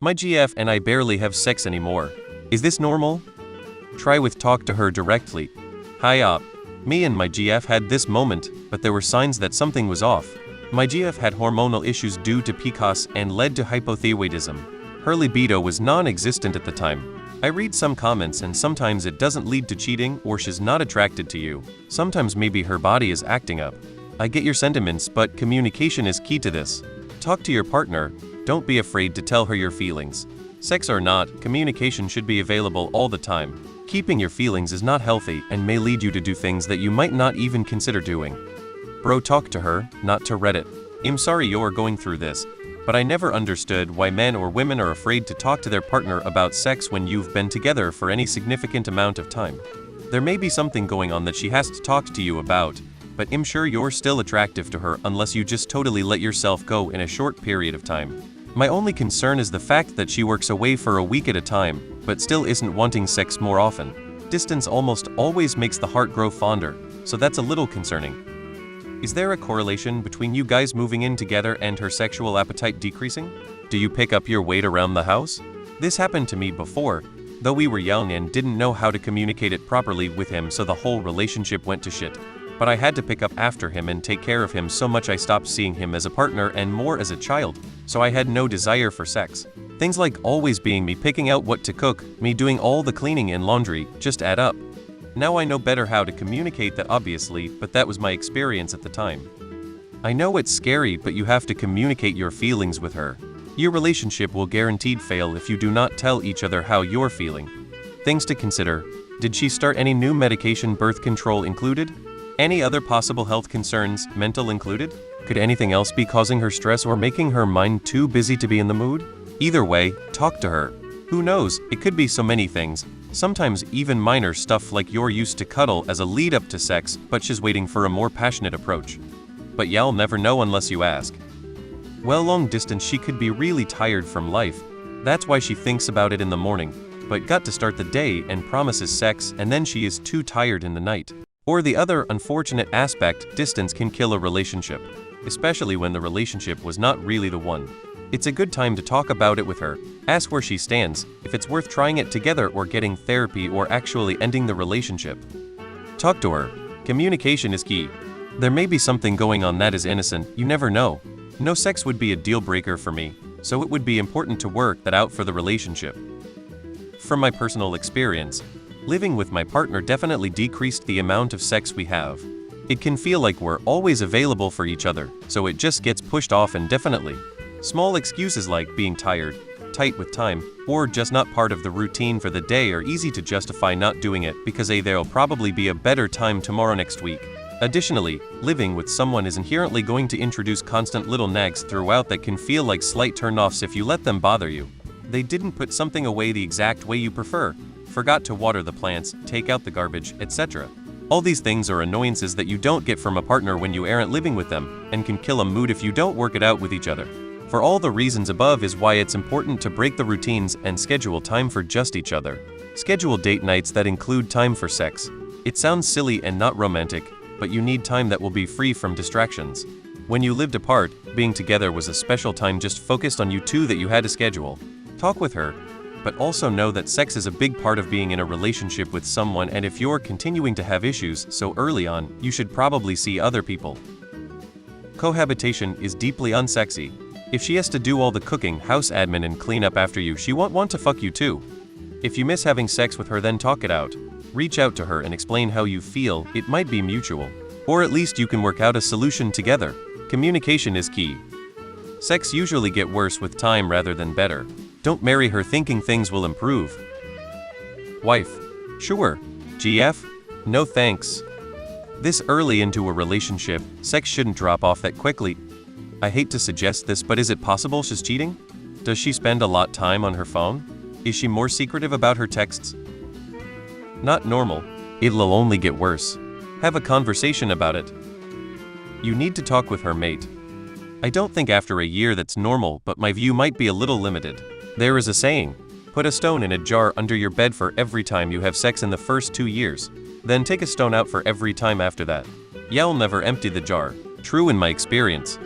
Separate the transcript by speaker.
Speaker 1: My GF and I barely have sex anymore. Is this normal? Try with talk to her directly. Hi up. Me and my GF had this moment, but there were signs that something was off. My GF had hormonal issues due to PCOS and led to hypothyroidism. Her libido was non-existent at the time. I read some comments and sometimes it doesn't lead to cheating or she's not attracted to you. Sometimes maybe her body is acting up. I get your sentiments, but communication is key to this. Talk to your partner. Don't be afraid to tell her your feelings. Sex or not, communication should be available all the time. Keeping your feelings is not healthy and may lead you to do things that you might not even consider doing. Bro, talk to her, not to Reddit. I'm sorry you're going through this, but I never understood why men or women are afraid to talk to their partner about sex when you've been together for any significant amount of time. There may be something going on that she has to talk to you about, but I'm sure you're still attractive to her unless you just totally let yourself go in a short period of time. My only concern is the fact that she works away for a week at a time, but still isn't wanting sex more often. Distance almost always makes the heart grow fonder, so that's a little concerning. Is there a correlation between you guys moving in together and her sexual appetite decreasing? Do you pick up your weight around the house? This happened to me before, though we were young and didn't know how to communicate it properly with him, so the whole relationship went to shit. But I had to pick up after him and take care of him so much I stopped seeing him as a partner and more as a child, so I had no desire for sex. Things like always being me picking out what to cook, me doing all the cleaning and laundry, just add up. Now I know better how to communicate that obviously, but that was my experience at the time. I know it's scary, but you have to communicate your feelings with her. Your relationship will guaranteed fail if you do not tell each other how you're feeling. Things to consider. Did she start any new medication, birth control included? Any other possible health concerns, mental included? Could anything else be causing her stress or making her mind too busy to be in the mood? Either way, talk to her. Who knows, it could be so many things. Sometimes even minor stuff like you're used to cuddle as a lead up to sex, but she's waiting for a more passionate approach. But you'll never know unless you ask. Well, long distance she could be really tired from life. That's why she thinks about it in the morning, but got to start the day and promises sex and then she is too tired in the night. Or the other unfortunate aspect, distance can kill a relationship, especially when the relationship was not really the one. It's a good time to talk about it with her. Ask where she stands, if it's worth trying it together or getting therapy or actually ending the relationship. Talk to her. Communication is key. There may be something going on that is innocent, you never know. No sex would be a deal breaker for me, so it would be important to work that out for the relationship. From my personal experience, living with my partner definitely decreased the amount of sex we have. It can feel like we're always available for each other, so it just gets pushed off indefinitely. Small excuses like being tired, tight with time, or just not part of the routine for the day are easy to justify not doing it because there'll probably be a better time tomorrow next week. Additionally, living with someone is inherently going to introduce constant little nags throughout that can feel like slight turn-offs if you let them bother you. They didn't put something away the exact way you prefer, forgot to water the plants, take out the garbage, etc. All these things are annoyances that you don't get from a partner when you aren't living with them, and can kill a mood if you don't work it out with each other. For all the reasons above is why it's important to break the routines and schedule time for just each other. Schedule date nights that include time for sex. It sounds silly and not romantic, but you need time that will be free from distractions. When you lived apart, being together was a special time just focused on you two that you had to schedule. Talk with her, but also know that sex is a big part of being in a relationship with someone, and if you're continuing to have issues so early on, you should probably see other people. Cohabitation is deeply unsexy. If she has to do all the cooking, house admin and clean up after you, she won't want to fuck you too. If you miss having sex with her, then talk it out. Reach out to her and explain how you feel. It might be mutual. Or at least you can work out a solution together. Communication is key. Sex usually get worse with time rather than better. Don't marry her thinking things will improve. Wife. Sure. GF? No thanks. This early into a relationship, sex shouldn't drop off that quickly. I hate to suggest this, but is it possible she's cheating? Does she spend a lot time on her phone? Is she more secretive about her texts? Not normal. It'll only get worse. Have a conversation about it. You need to talk with her mate. I don't think after a year that's normal, but my view might be a little limited. There is a saying, put a stone in a jar under your bed for every time you have sex in the first 2 years. Then take a stone out for every time after that. You'll never empty the jar. True in my experience.